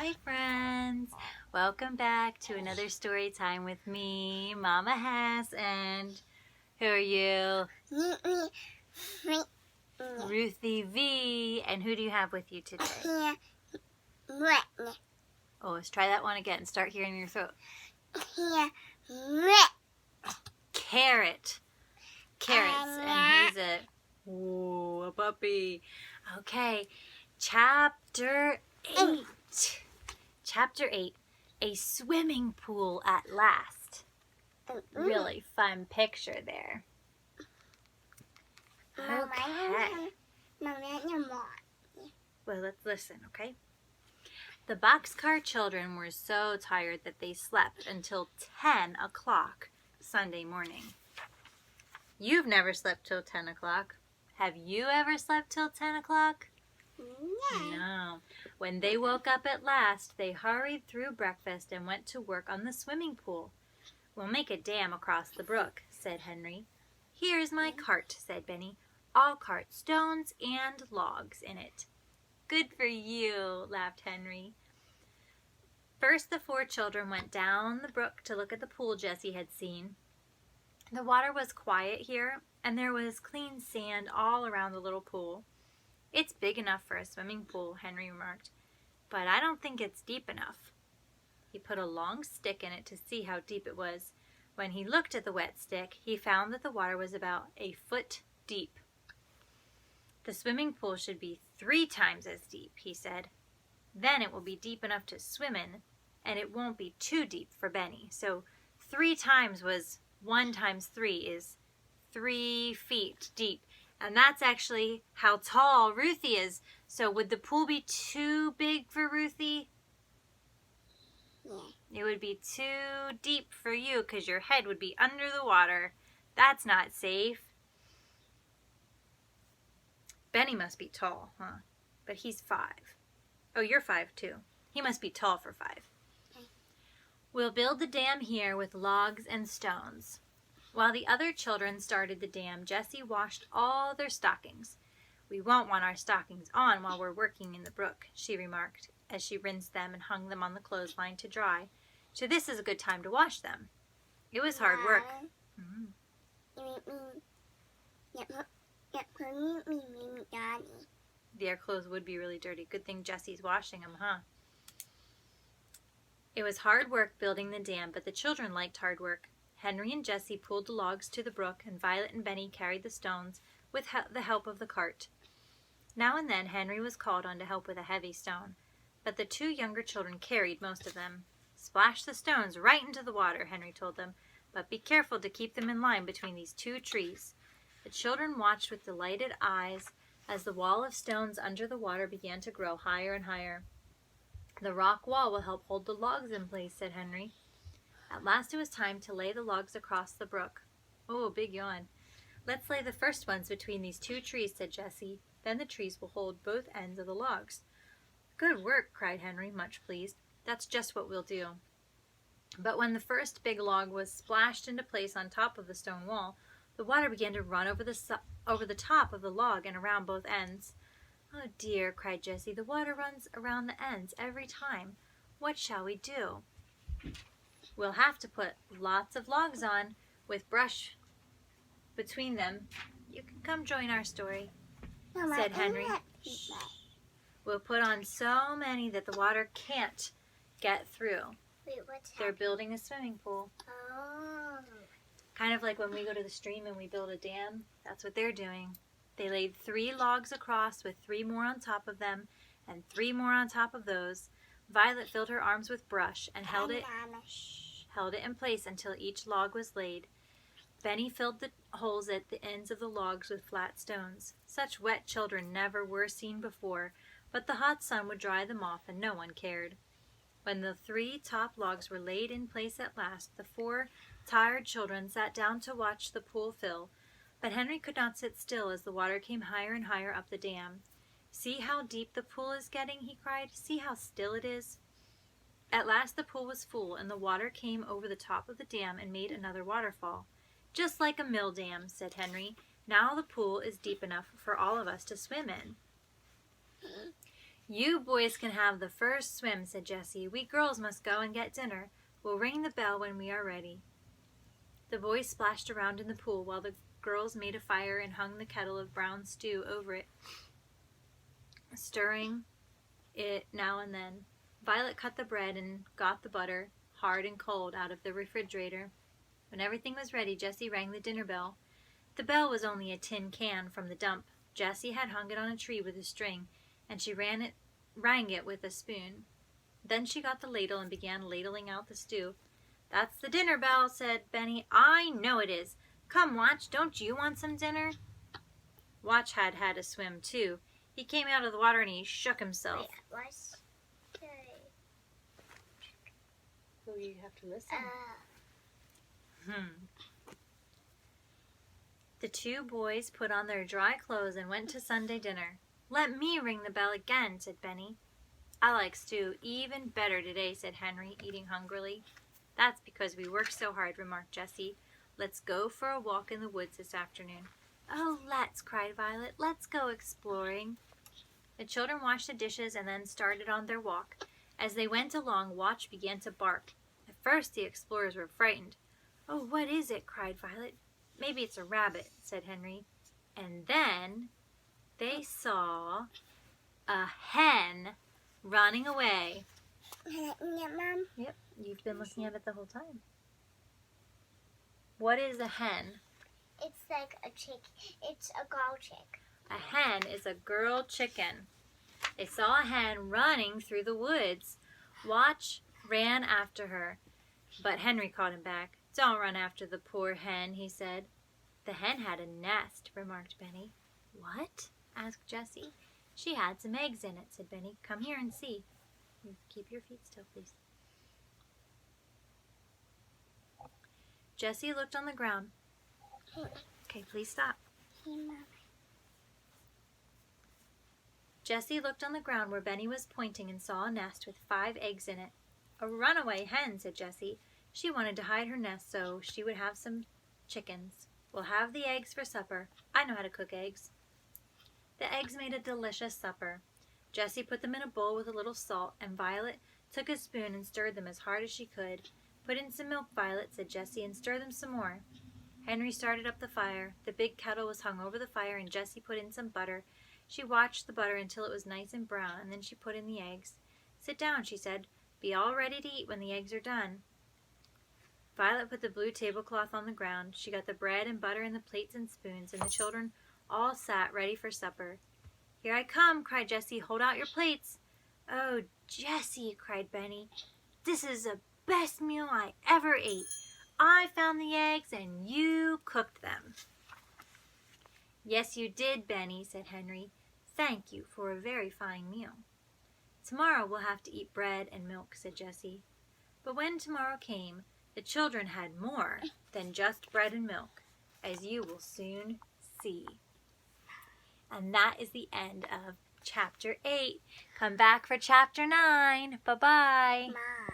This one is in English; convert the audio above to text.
Hi friends, welcome back to another story time with me, Mama Hess, and who are you? Ruthie V. And who do you have with you today? Oh, let's try that one again. Start hearing your throat. Carrot. Carrots. And who's it? Ooh, a puppy. Okay, Chapter 8. Chapter 8. A swimming pool at last. Really fun picture there. Okay. Well, let's listen, okay? The Boxcar Children were so tired that they slept until 10 o'clock Sunday morning. You've never slept till 10 o'clock. Have you ever slept till 10 o'clock? No. When they woke up at last, they hurried through breakfast and went to work on the swimming pool. We'll make a dam across the brook, said Henry. Here's my cart, said Benny. I'll cart stones and logs in it. Good for you, laughed Henry. First, the 4 children went down the brook to look at the pool Jessie had seen. The water was quiet here, and there was clean sand all around the little pool. It's big enough for a swimming pool, Henry remarked, but I don't think it's deep enough. He put a long stick in it to see how deep it was. When he looked at the wet stick, he found that the water was about a foot deep. The swimming pool should be 3 times as deep, he said. Then it will be deep enough to swim in, and it won't be too deep for Benny. So 3 times was 1 times 3 is 3 feet deep. And that's actually how tall Ruthie is. So would the pool be too big for Ruthie? Yeah. It would be too deep for you because your head would be under the water. That's not safe. Benny must be tall, huh? But he's 5. Oh, you're 5 too. He must be tall for 5. Okay. We'll build the dam here with logs and stones. While the other children started the dam, Jessie washed all their stockings. We won't want our stockings on while we're working in the brook, she remarked, as she rinsed them and hung them on the clothesline to dry. So this is a good time to wash them. It was hard work. Their clothes would be really dirty. Good thing Jessie's washing them, huh? It was hard work building the dam, but the children liked hard work. Henry and Jessie pulled the logs to the brook, and Violet and Benny carried the stones with the help of the cart. Now and then Henry was called on to help with a heavy stone, but the 2 younger children carried most of them. Splash the stones right into the water, Henry told them, but be careful to keep them in line between these 2 trees. The children watched with delighted eyes as the wall of stones under the water began to grow higher and higher. The rock wall will help hold the logs in place, said Henry. At last it was time to lay the logs across the brook. Oh, big yawn. Let's lay the first ones between these 2 trees, said Jessie. Then the trees will hold both ends of the logs. Good work, cried Henry, much pleased. That's just what we'll do. But when the first big log was splashed into place on top of the stone wall, the water began to run over the top of the log and around both ends. Oh dear, cried Jessie, the water runs around the ends every time. What shall we do? We'll have to put lots of logs on with brush between them. You can come join our story, said Henry. We'll put on so many that the water can't get through. Wait, what's They're happening? building a swimming pool. Oh. Kind of like when we go to the stream and we build a dam. That's what they're doing. They laid 3 logs across with 3 more on top of them and 3 more on top of those. Violet filled her arms with brush and held it in place until each log was laid. Benny filled the holes at the ends of the logs with flat stones. Such wet children never were seen before, but the hot sun would dry them off and no one cared. When the 3 top logs were laid in place at last, the 4 tired children sat down to watch the pool fill. But Henry could not sit still as the water came higher and higher up the dam. See how deep the pool is getting, he cried. See how still it is. At last the pool was full, and the water came over the top of the dam and made another waterfall. Just like a mill dam, said Henry. Now the pool is deep enough for all of us to swim in. "You boys can have the first swim," said Jessie. "We girls must go and get dinner. We'll ring the bell when we are ready." The boys splashed around in the pool while the girls made a fire and hung the kettle of brown stew over it, stirring it now and then. Violet cut the bread and got the butter, hard and cold, out of the refrigerator. When everything was ready, Jessie rang the dinner bell. The bell was only a tin can from the dump. Jessie had hung it on a tree with a string, and she rang it with a spoon. Then she got the ladle and began ladling out the stew. "That's the dinner bell," said Benny. "I know it is. Come, Watch, don't you want some dinner?" Watch had had a swim, too. He came out of the water and he shook himself. So you have to listen. The two boys put on their dry clothes and went to Sunday dinner. "Let me ring the bell again," said Benny. "I like stew even better today," said Henry, eating hungrily. "That's because we worked so hard," remarked Jessie. "Let's go for a walk in the woods this afternoon." "Oh, let's," cried Violet. "Let's go exploring." The children washed the dishes and then started on their walk. As they went along, Watch began to bark. At first the explorers were frightened. "Oh, what is it?" cried Violet. "Maybe it's a rabbit," said Henry. And then they saw a hen running away. Mom? Yep, you've been looking at it the whole time. What is a hen? It's like a chick. It's a girl chick. A hen is a girl chicken. They saw a hen running through the woods. Watch ran after her, but Henry caught him back. "Don't run after the poor hen," he said. "The hen had a nest," remarked Benny. "What?" asked Jessie. "She had some eggs in it," said Benny. "Come here and see." Keep your feet still, please. Jessie looked on the ground. Okay, please stop. Hey, Mom. Jessie looked on the ground where Benny was pointing and saw a nest with 5 eggs in it. "A runaway hen," said Jessie. "She wanted to hide her nest so she would have some chickens. We'll have the eggs for supper. I know how to cook eggs." The eggs made a delicious supper. Jessie put them in a bowl with a little salt, and Violet took a spoon and stirred them as hard as she could. "Put in some milk, Violet," said Jessie, "and stir them some more." Henry started up the fire. The big kettle was hung over the fire, and Jessie put in some butter. She watched the butter until it was nice and brown, and then she put in the eggs. "Sit down," she said. "Be all ready to eat when the eggs are done." Violet put the blue tablecloth on the ground. She got the bread and butter and the plates and spoons, and the children all sat ready for supper. "Here I come," cried Jessie. "Hold out your plates." "Oh, Jessie," cried Benny, "this is the best meal I ever ate. I found the eggs and you cooked them." "Yes, you did, Benny," said Henry. "Thank you for a very fine meal." "Tomorrow we'll have to eat bread and milk," said Jessie. But when tomorrow came, the children had more than just bread and milk, as you will soon see. And that is the end of Chapter 8. Come back for Chapter 9. Bye-bye. Mom.